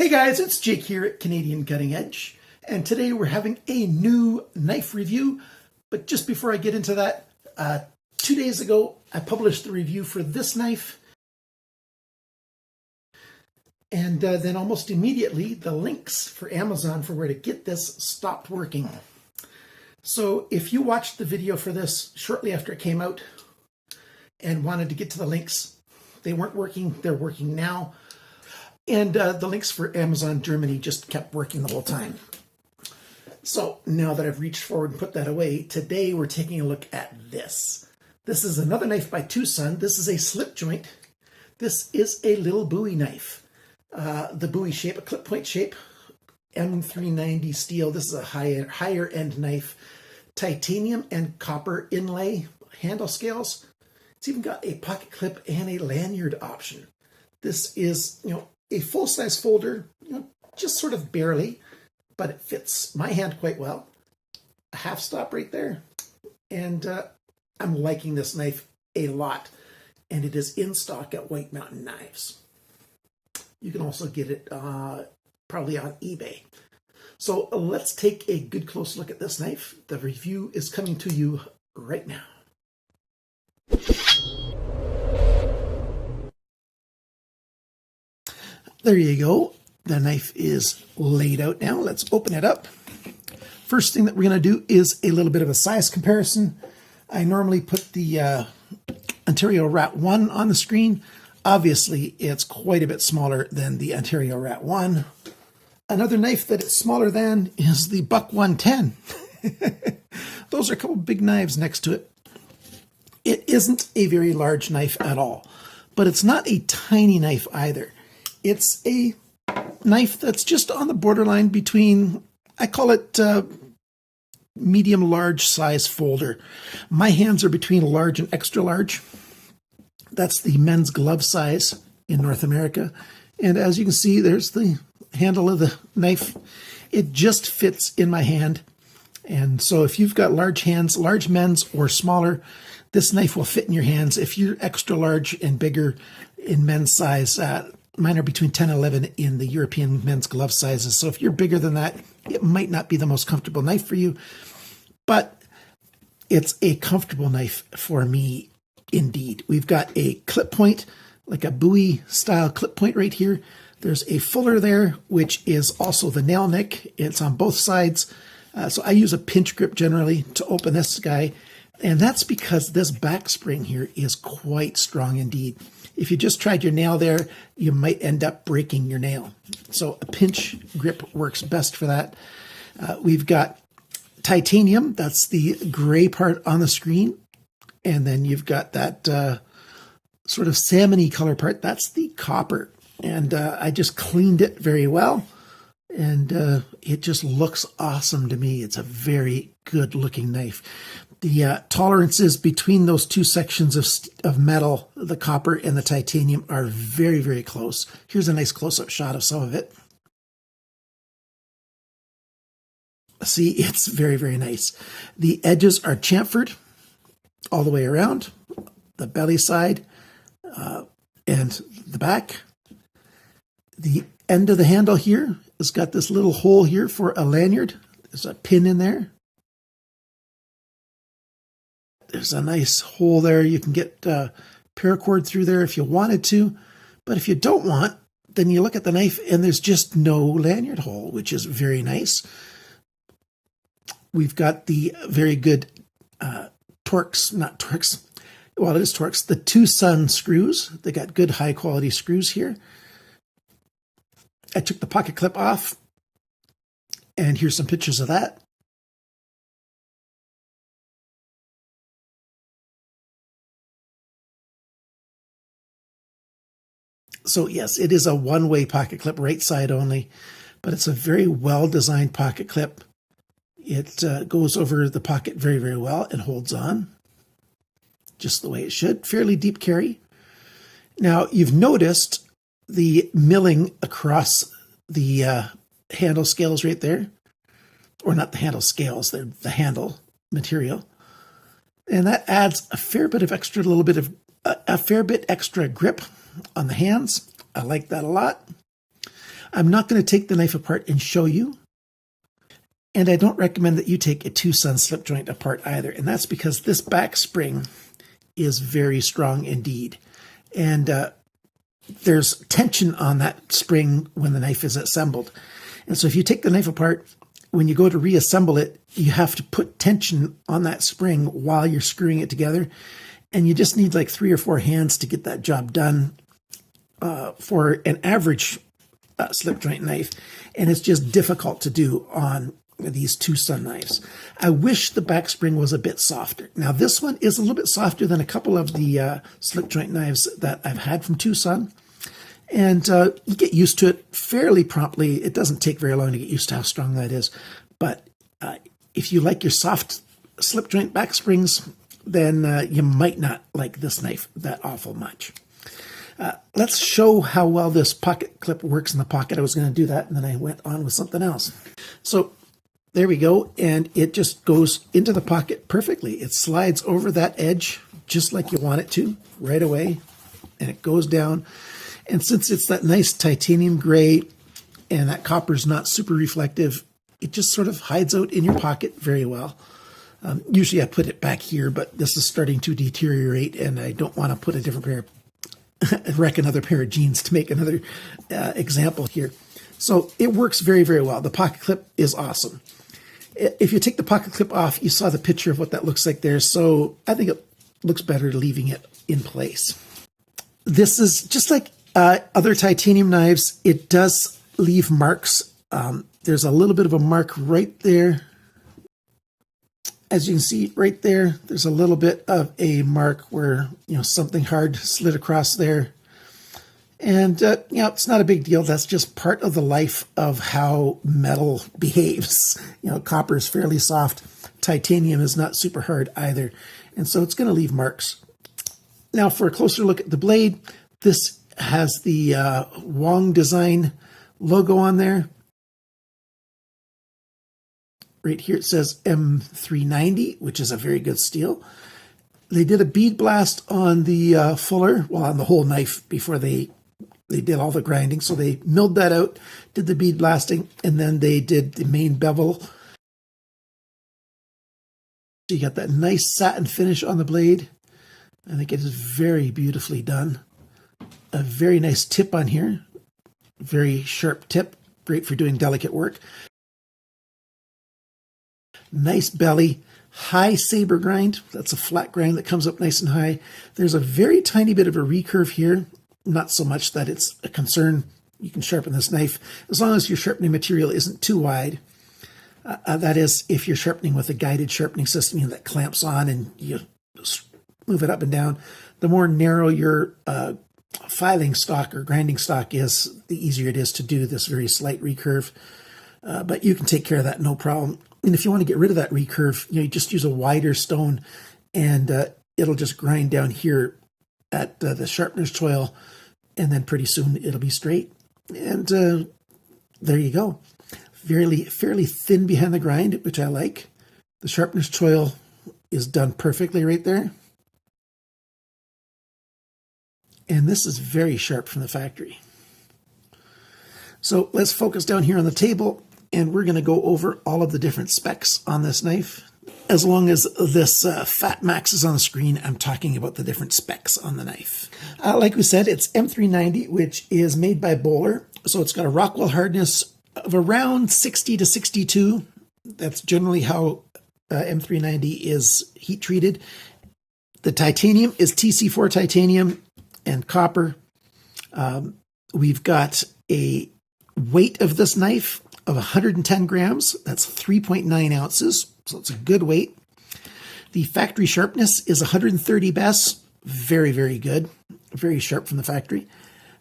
Hey guys, it's Jake here at Canadian Cutting Edge, and today we're having a new knife review. But just before I get into that, 2 days ago I published the review for this knife, and then almost immediately the links for Amazon for where to get this stopped working. So if you watched the video for this shortly after it came out and wanted to get to the links, they weren't working, they're working now. And the links for Amazon Germany just kept working the whole time. So now that I've reached forward and put that away, today we're taking a look at this. This is another knife by TwoSun. This is a slip joint. This is a little Bowie knife. The Bowie shape, a clip point shape, M390 steel. This is a higher end knife. Titanium and copper inlay handle scales. It's even got a pocket clip and a lanyard option. This is, a full-size folder, just sort of barely, but it fits my hand quite well. A half stop right there, and I'm liking this knife a lot, and it is in stock at White Mountain Knives. You can also get it probably on eBay. So let's take a good close look at this knife. The review is coming to you right now. There you go. The knife is laid out now. Let's open it up. First thing that we're going to do is a little bit of a size comparison. I normally put the Ontario Rat 1 on the screen. Obviously, it's quite a bit smaller than the Ontario Rat 1. Another knife that it's smaller than is the Buck 110. Those are a couple big knives next to it. It isn't a very large knife at all, but it's not a tiny knife either. It's a knife that's just on the borderline between, I call it medium-large size folder. My hands are between large and extra large. That's the men's glove size in North America. And as you can see, there's the handle of the knife. It just fits in my hand. And so if you've got large hands, large men's or smaller, this knife will fit in your hands. If you're extra large and bigger in men's size, mine are between 10 and 11 in the European men's glove sizes. So if you're bigger than that, it might not be the most comfortable knife for you, but it's a comfortable knife for me indeed. We've got a clip point, like a Bowie style clip point right here. There's a fuller there, which is also the nail nick. It's on both sides. So I use a pinch grip generally to open this guy. And that's because this back spring here is quite strong indeed. If you just tried your nail there, you might end up breaking your nail. So a pinch grip works best for that. We've got titanium. That's the gray part on the screen. And then you've got that sort of salmon-y color part. That's the copper. And I just cleaned it very well. And it just looks awesome to me. It's a very good looking knife. The tolerances between those two sections of metal, the copper and the titanium, are very, very close. Here's a nice close-up shot of some of it. See, it's very, very nice. The edges are chamfered all the way around, the belly side and the back. The end of the handle here has got this little hole here for a lanyard. There's a pin in there. There's a nice hole there. You can get paracord through there if you wanted to. But if you don't want, then you look at the knife and there's just no lanyard hole, which is very nice. We've got the very good Torx, not Torx, well, it is Torx, the TwoSun screws. They got good high quality screws here. I took the pocket clip off, and here's some pictures of that. So yes, it is a one-way pocket clip, right side only, but it's a very well-designed pocket clip. It goes over the pocket very, very well and holds on just the way it should. Fairly deep carry. Now, you've noticed the milling across the handle scales right there, or not the handle scales, they're the handle material. And that adds a fair bit of extra, a fair bit extra grip on the hands. I like that a lot. I'm not going to take the knife apart and show you. And I don't recommend that you take a TwoSun slip joint apart either. And that's because this back spring is very strong indeed. And there's tension on that spring when the knife is assembled. And so if you take the knife apart, when you go to reassemble it, you have to put tension on that spring while you're screwing it together. And you just need like 3 or 4 hands to get that job done for an average slip joint knife. And it's just difficult to do on these TwoSun knives. I wish the back spring was a bit softer. Now this one is a little bit softer than a couple of the slip joint knives that I've had from TwoSun. And you get used to it fairly promptly. It doesn't take very long to get used to how strong that is. But if you like your soft slip joint back springs, then you might not like this knife that awful much. Let's show how well this pocket clip works in the pocket. I was going to do that, and then I went on with something else. So there we go, and it just goes into the pocket perfectly. It slides over that edge just like you want it to right away, and it goes down. And since it's that nice titanium gray and that copper's not super reflective, it just sort of hides out in your pocket very well. Usually I put it back here, but this is starting to deteriorate, and I don't want to put a different pair of, wreck another pair of jeans to make another example here. So it works very, very well. The pocket clip is awesome. If you take the pocket clip off, you saw the picture of what that looks like there. So I think it looks better leaving it in place. This is just like other titanium knives. It does leave marks. There's a little bit of a mark right there. As you can see right there, there's a little bit of a mark where, something hard slid across there. And, it's not a big deal. That's just part of the life of how metal behaves. Copper is fairly soft. Titanium is not super hard either. And so it's going to leave marks. Now for a closer look at the blade, this has the Wong Design logo on there. Right here it says M390, which is a very good steel. They did a bead blast on the fuller, on the whole knife before they did all the grinding. So they milled that out, did the bead blasting, and then they did the main bevel. So you got that nice satin finish on the blade. I think it is very beautifully done. A very nice tip on here. Very sharp tip, great for doing delicate work. Nice belly, high saber grind. That's a flat grind that comes up nice and high. There's a very tiny bit of a recurve here. Not so much that it's a concern. You can sharpen this knife as long as your sharpening material isn't too wide. That is, if you're sharpening with a guided sharpening system that clamps on and you move it up and down. The more narrow your filing stock or grinding stock is, the easier it is to do this very slight recurve. But you can take care of that, no problem. And if you want to get rid of that recurve, you just use a wider stone, and it'll just grind down here at the sharpener's choil, and then pretty soon it'll be straight. And there you go. Fairly thin behind the grind, which I like. The sharpener's choil is done perfectly right there. And this is very sharp from the factory. So let's focus down here on the table, and we're going to go over all of the different specs on this knife. As long as this fat max is on the screen, I'm talking about the different specs on the knife. Like we said, it's M390, which is made by Bowler. So it's got a Rockwell hardness of around 60 to 62. That's generally how M390 is heat treated. The titanium is TC4 titanium and copper. We've got a weight of this knife of 110 grams. That's 3.9 ounces. So it's a good weight. The factory sharpness is 130 bes. Very, very good. Very sharp from the factory.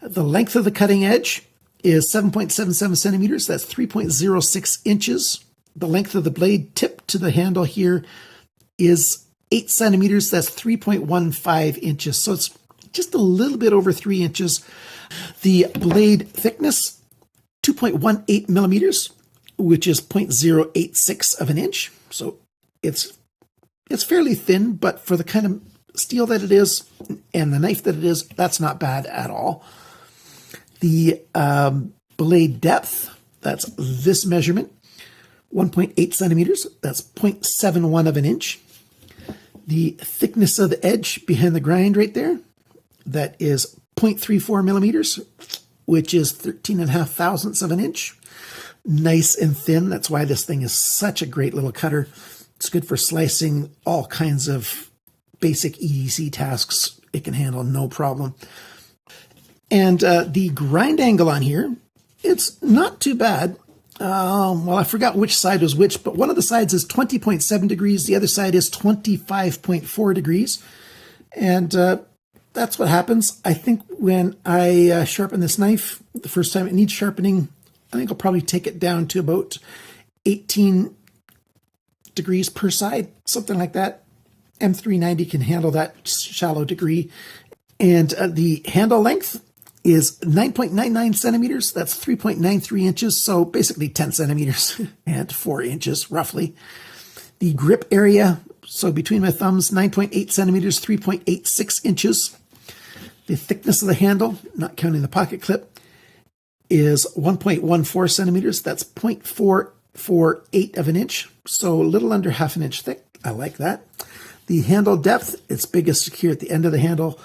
The length of the cutting edge is 7.77 centimeters. That's 3.06 inches. The length of the blade tip to the handle here is 8 centimeters. That's 3.15 inches. So it's just a little bit over 3 inches. The blade thickness, 2.18 millimeters, which is 0.086 of an inch. So it's fairly thin, but for the kind of steel that it is and the knife that it is, that's not bad at all. The blade depth, that's this measurement, 1.8 centimeters, that's 0.71 of an inch. The thickness of the edge behind the grind right there, that is 0.34 millimeters, which is 13.5 thousandths of an inch. Nice and thin. That's why this thing is such a great little cutter. It's good for slicing all kinds of basic EDC tasks. It can handle no problem. And the grind angle on here, it's not too bad. Well, I forgot which side was which, but one of the sides is 20.7 degrees. The other side is 25.4 degrees. And that's what happens. I think when I sharpen this knife, the first time it needs sharpening, I think I'll probably take it down to about 18 degrees per side, something like that. M390 can handle that shallow degree. And the handle length is 9.99 centimeters. That's 3.93 inches. So basically 10 centimeters and 4 inches roughly. The grip area, so between my thumbs, 9.8 centimeters, 3.86 inches. The thickness of the handle, not counting the pocket clip, is 1.14 centimeters. That's 0.448 of an inch. So a little under half an inch thick. I like that. The handle depth, it's biggest here at the end of the handle,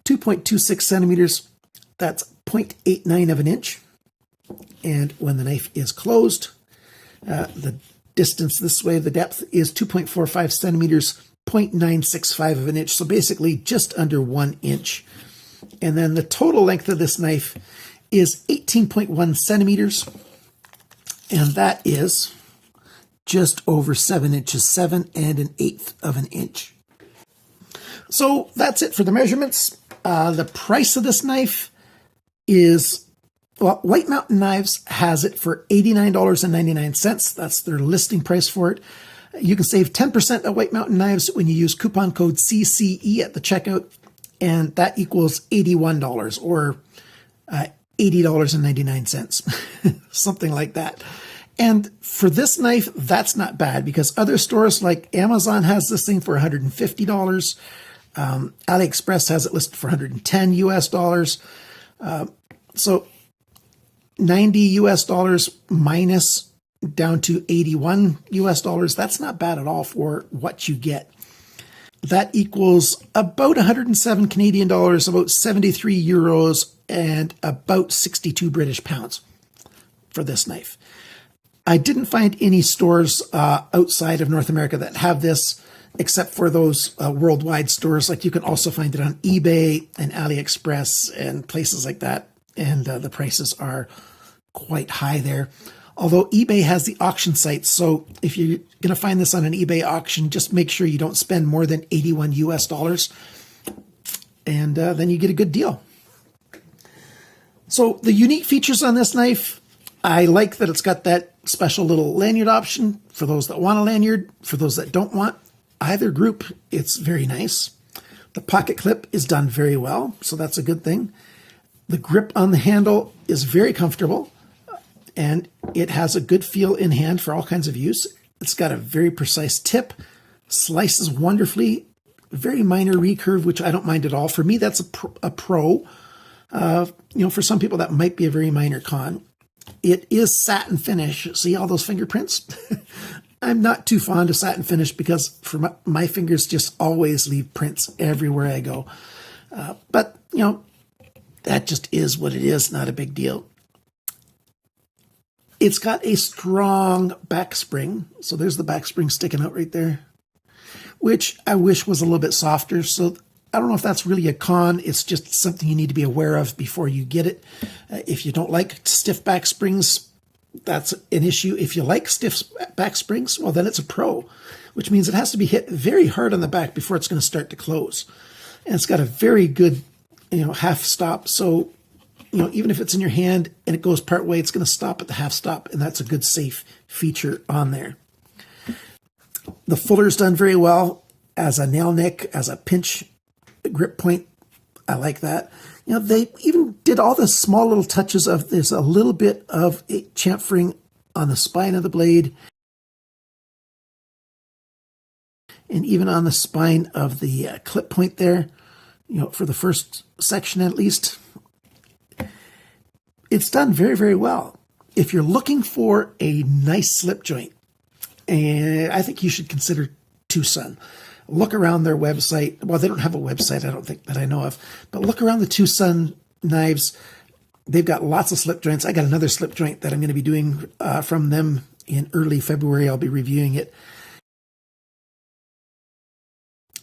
2.26 centimeters. That's 0.89 of an inch. And when the knife is closed, the distance this way, the depth is 2.45 centimeters, 0.965 of an inch. So basically just under 1 inch. And then the total length of this knife is 18.1 centimeters. And that is just over 7 inches, 7 1/8 of an inch. So that's it for the measurements. The price of this knife is, well, White Mountain Knives has it for $89.99. That's their listing price for it. You can save 10% at White Mountain Knives when you use coupon code CCE at the checkout, and that equals $81 or $80.99, something like that. And for this knife, that's not bad because other stores like Amazon has this thing for $150. AliExpress has it listed for $110 US. So $90 US minus down to $81 US. That's not bad at all for what you get. That equals about 107 Canadian dollars, about 73 euros, and about 62 British pounds for this knife. I didn't find any stores outside of North America that have this, except for those worldwide stores. Like you can also find it on eBay and AliExpress and places like that. And the prices are quite high there. Although eBay has the auction sites, so if you're going to find this on an eBay auction, just make sure you don't spend more than $81 US, and then you get a good deal. So the unique features on this knife, I like that it's got that special little lanyard option for those that want a lanyard. For those that don't want either group, it's very nice. The pocket clip is done very well, so that's a good thing. The grip on the handle is very comfortable, and it has a good feel in hand for all kinds of use. It's got a very precise tip, slices wonderfully, very minor recurve, which I don't mind at all. For me, that's a pro. For some people, that might be a very minor con. It is satin finish. See all those fingerprints? I'm not too fond of satin finish because for my fingers just always leave prints everywhere I go. But that just is what it is, not a big deal. It's got a strong back spring. So there's the back spring sticking out right there, which I wish was a little bit softer. So I don't know if that's really a con. It's just something you need to be aware of before you get it. If you don't like stiff back springs, that's an issue. If you like stiff back springs, well, then it's a pro, which means it has to be hit very hard on the back before it's going to start to close. And it's got a very good, half stop. So, even if it's in your hand and it goes part way, it's going to stop at the half stop. And that's a good safe feature on there. The fuller's done very well as a nail nick, as a pinch grip point. I like that. They even did all the small little touches of, there's a little bit of a chamfering on the spine of the blade. And even on the spine of the clip point there, for the first section at least. it's done very, very well. If you're looking for a nice slip joint, and I think you should consider TwoSun. Look around their website. Well, they don't have a website, I don't think, that I know of. But look around the TwoSun knives. They've got lots of slip joints. I got another slip joint that I'm going to be doing from them in early February. I'll be reviewing it.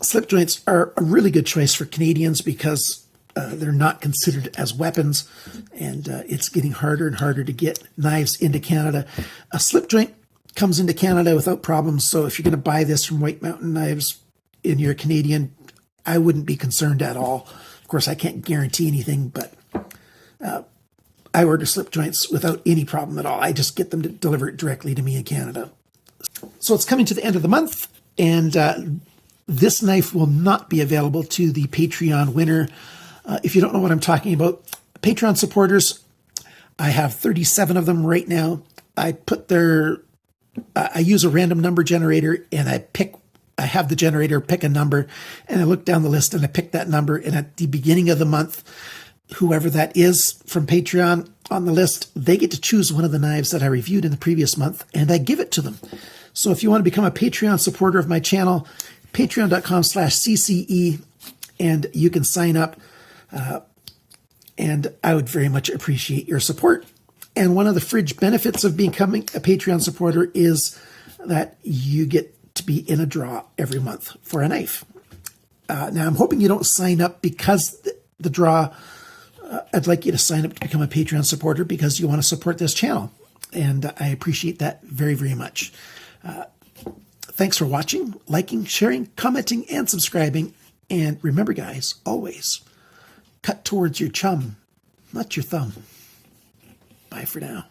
Slip joints are a really good choice for Canadians because they're not considered as weapons, and it's getting harder and harder to get knives into Canada. A slip joint comes into Canada without problems, so if you're going to buy this from White Mountain Knives and you're a Canadian, I wouldn't be concerned at all. Of course, I can't guarantee anything, but I order slip joints without any problem at all. I just get them to deliver it directly to me in Canada. So it's coming to the end of the month, and this knife will not be available to the Patreon winner. If you don't know what I'm talking about, Patreon supporters, I have 37 of them right now. I use a random number generator, and I have the generator pick a number, and I look down the list and I pick that number. And at the beginning of the month, whoever that is from Patreon on the list, they get to choose one of the knives that I reviewed in the previous month, and I give it to them. So if you want to become a Patreon supporter of my channel, patreon.com/CCE, and you can sign up. And I would very much appreciate your support. And one of the fringe benefits of becoming a Patreon supporter is that you get to be in a draw every month for a knife. Now, I'm hoping you don't sign up because the draw. I'd like you to sign up to become a Patreon supporter because you want to support this channel. And I appreciate that very, very much. Thanks for watching, liking, sharing, commenting, and subscribing. And remember, guys, always cut towards your chum, not your thumb. Bye for now.